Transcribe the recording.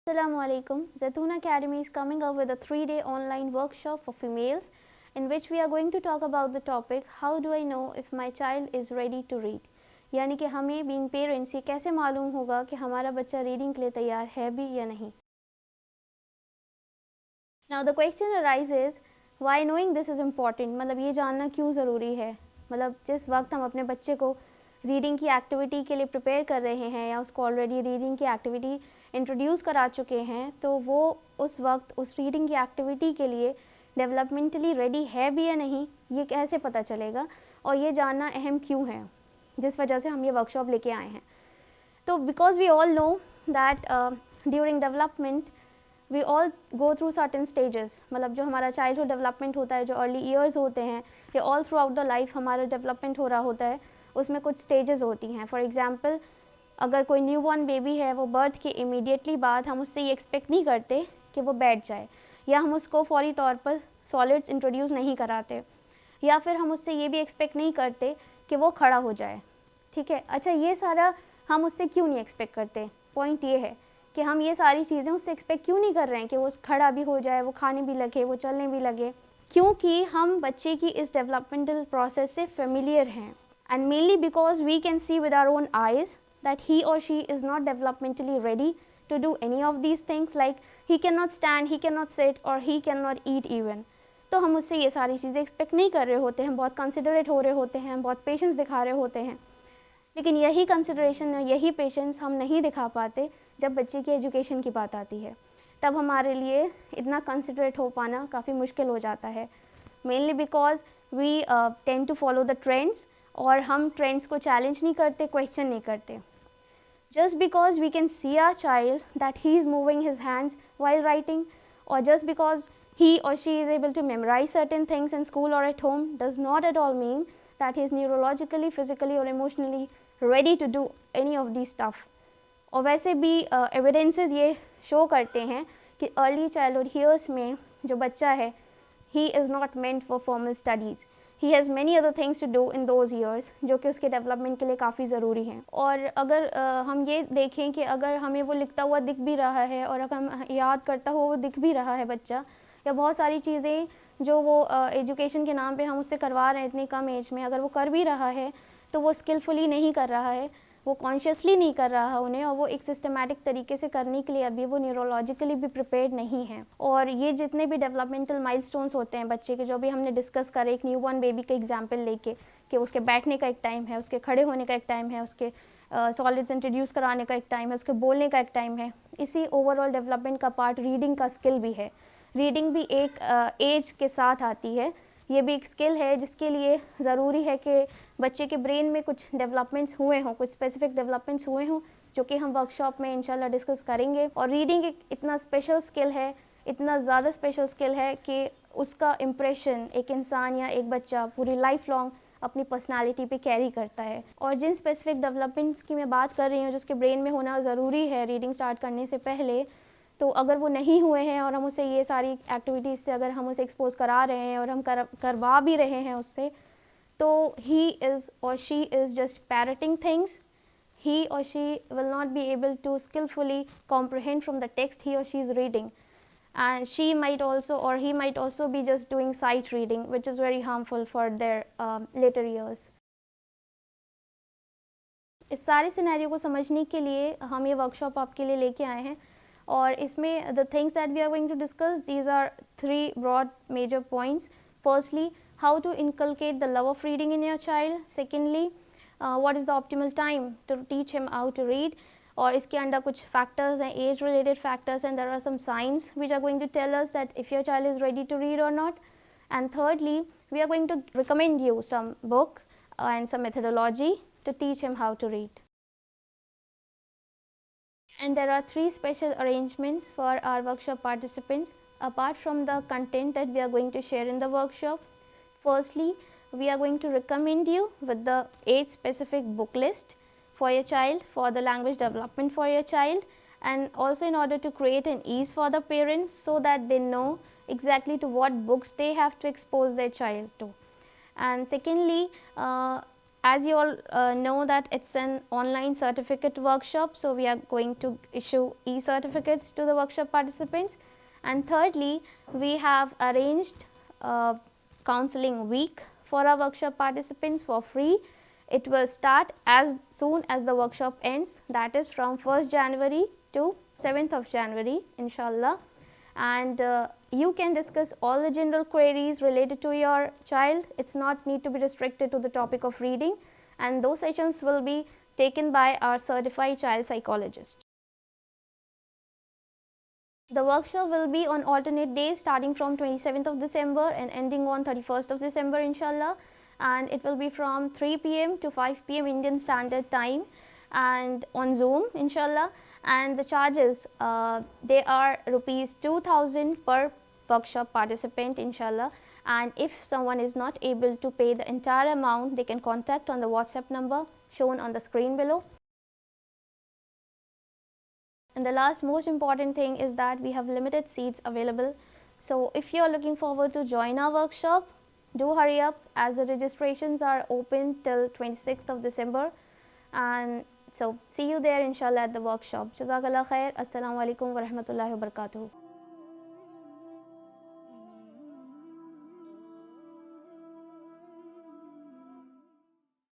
Assalamu alaikum. Zaitoon Academy is coming up with a 3-day online workshop for females in which we are going to talk about the topic how do I know if my child is ready to read. यानी कि हमें being parents ये कैसे मालूम होगा कि हमारा बच्चा रीडिंग के लिए तैयार है भी या नहीं. Now the question arises why knowing this is important. मतलब ये जानना क्यों ज़रूरी है. मतलब जिस वक्त हम अपने बच्चे को रीडिंग की एक्टिविटी के लिए प्रिपेयर कर रहे हैं या उसको ऑलरेडी रीडिंग की एक्टिविटी इंट्रोड्यूस करा चुके हैं तो वो उस वक्त उस रीडिंग की एक्टिविटी के लिए डेवलपमेंटली रेडी है भी या नहीं ये कैसे पता चलेगा और ये जानना अहम क्यों है जिस वजह से हम ये वर्कशॉप लेके आए हैं. तो because we all know that during development we all go through certain stages. मतलब जो हमारा चाइल्डहुड डेवलपमेंट होता है जो अर्ली ईयर्स होते हैं या all through out the life हमारा डेवलपमेंट हो रहा होता है उसमें कुछ स्टेजेस होती हैं. फॉर एग्जांपल अगर कोई न्यू बॉर्न बेबी है वो बर्थ के इमीडिएटली बाद हम उससे ये एक्सपेक्ट नहीं करते कि वो बैठ जाए या हम उसको फौरी तौर पर सॉलिड्स इंट्रोड्यूस नहीं कराते या फिर हम उससे ये भी एक्सपेक्ट नहीं करते कि वो खड़ा हो जाए. ठीक है. अच्छा ये सारा हम उससे क्यों नहीं एक्सपेक्ट करते. पॉइंट ये है कि हम ये सारी चीज़ें उससे एक्सपेक्ट क्यों नहीं कर रहे हैं कि वो खड़ा भी हो जाए वो खाने भी लगे वो चलने भी लगे क्योंकि हम बच्चे की इस डेवलपमेंटल प्रोसेस से फेमिलियर हैं and mainly because we can see with our own eyes that he or she is not developmentally ready to do any of these things like he cannot stand, he cannot sit or he cannot eat even. तो हम उससे ये सारी चीज़ें expect नहीं कर रहे होते हैं, बहुत कंसिडरेट हो रहे होते हैं, बहुत पेशेंस दिखा रहे होते हैं, लेकिन यही कंसिडरेशन यही पेशेंस हम नहीं दिखा पाते जब बच्चे की एजुकेशन की बात आती है. तब हमारे लिए इतना कंसिडरेट हो पाना काफ़ी मुश्किल हो जाता है. Mainly because we tend to follow the trends और हम ट्रेंड्स को चैलेंज नहीं करते क्वेश्चन नहीं करते. Just because we can see our child that he is moving his hands while writing और just because he or she is able to memorize certain things in school or at home does not at all mean that he is neurologically, physically or emotionally ready to do any of these stuff. और वैसे भी evidences ये show करते हैं कि early childhood years में जो बच्चा है he is not meant for formal studies. He has many other things to do in those years जो कि उसके डेवलपमेंट के लिए काफ़ी ज़रूरी हैं. और अगर हम ये देखें कि अगर हमें वो लिखता हुआ दिख भी रहा है और अगर हम याद करता हुआ वो दिख भी रहा है बच्चा या बहुत सारी चीज़ें जो वो एजुकेशन के नाम पे हम उससे करवा रहे हैं इतनी कम एज में अगर वो कर भी रहा है तो वो स्किलफुली नहीं कर रहा है वो कॉन्शियसली नहीं कर रहा है उन्हें और वो एक सिस्टमैटिक तरीके से करने के लिए अभी वो न्यूरोलॉजिकली भी प्रिपेयर्ड नहीं है. और ये जितने भी डेवलपमेंटल माइलस्टोन्स होते हैं बच्चे के जो भी हमने डिस्कस करे एक न्यू बॉर्न बेबी का एग्जांपल लेके कि उसके बैठने का एक टाइम है उसके खड़े होने का एक टाइम है उसके सॉलिड्स इंट्रोड्यूस कराने का एक टाइम है उसके बोलने का एक टाइम है. इसी ओवरऑल डेवलपमेंट का पार्ट रीडिंग का स्किल भी है. रीडिंग भी एक एज के साथ आती है. ये भी एक स्किल है जिसके लिए ज़रूरी है कि बच्चे के ब्रेन में कुछ डेवलपमेंट्स हुए हों कुछ स्पेसिफिक डेवलपमेंट्स हुए हों जो कि हम वर्कशॉप में इंशाल्लाह डिस्कस करेंगे. और रीडिंग एक इतना स्पेशल स्किल है इतना ज़्यादा स्पेशल स्किल है कि उसका इम्प्रेशन एक इंसान या एक बच्चा पूरी लाइफ लॉन्ग अपनी पर्सनालिटी पे कैरी करता है. और जिन स्पेसिफिक डेवलपमेंट्स की मैं बात कर रही हूँ जिसके ब्रेन में होना ज़रूरी है रीडिंग स्टार्ट करने से पहले तो अगर वो नहीं हुए हैं और हम उसे ये सारी एक्टिविटीज़ से अगर हम उसे एक्सपोज करा रहे हैं और हम करवा भी रहे हैं उससे तो ही इज़ और she is just parroting things. he or she will not be able to skillfully comprehend from the text he or she is reading and she might also or he might also be just doing sight reading which is very harmful for their later years. इस सारे scenario को समझने के लिए हम ये workshop आपके लिए लेके आए हैं और इसमें the things that we are going to discuss these are 3 broad major points. Firstly how to inculcate the love of reading in your child. Secondly, what is the optimal time to teach him how to read. और इसके अंदर कुछ factors हैं age related factors and there are some signs which are going to tell us that if your child is ready to read or not. And thirdly, we are going to recommend you some book and some methodology to teach him how to read. And there are 3 special arrangements for our workshop participants apart from the content that we are going to share in the workshop. Firstly, we are going to recommend you with the 8 specific book list for your child for the language development for your child and also in order to create an ease for the parents so that they know exactly to what books they have to expose their child to. And secondly, as you all know that it's an online certificate workshop, so we are going to issue e-certificates to the workshop participants. And thirdly, we have arranged a counseling week for our workshop participants for free. It will start as soon as the workshop ends, that is from 1st January to 7th of January, inshallah. And you can discuss all the general queries related to your child. It's not need to be restricted to the topic of reading, and those sessions will be taken by our certified child psychologist. The workshop will be on alternate days starting from 27th of December and ending on 31st of December, inshallah. And it will be from 3 p.m. to 5 p.m. Indian Standard Time and on Zoom, inshallah. And the charges, they are rupees 2000 per workshop participant, inshallah. And if someone is not able to pay the entire amount, they can contact on the WhatsApp number shown on the screen below. And the last most important thing is that we have limited seats available. So if you are looking forward to join our workshop, do hurry up, as the registrations are open till 26th of December. And so see you there inshallah at the workshop. Jazakallah khair. Assalamu alaikum wa rahmatullahi wa barakatuh.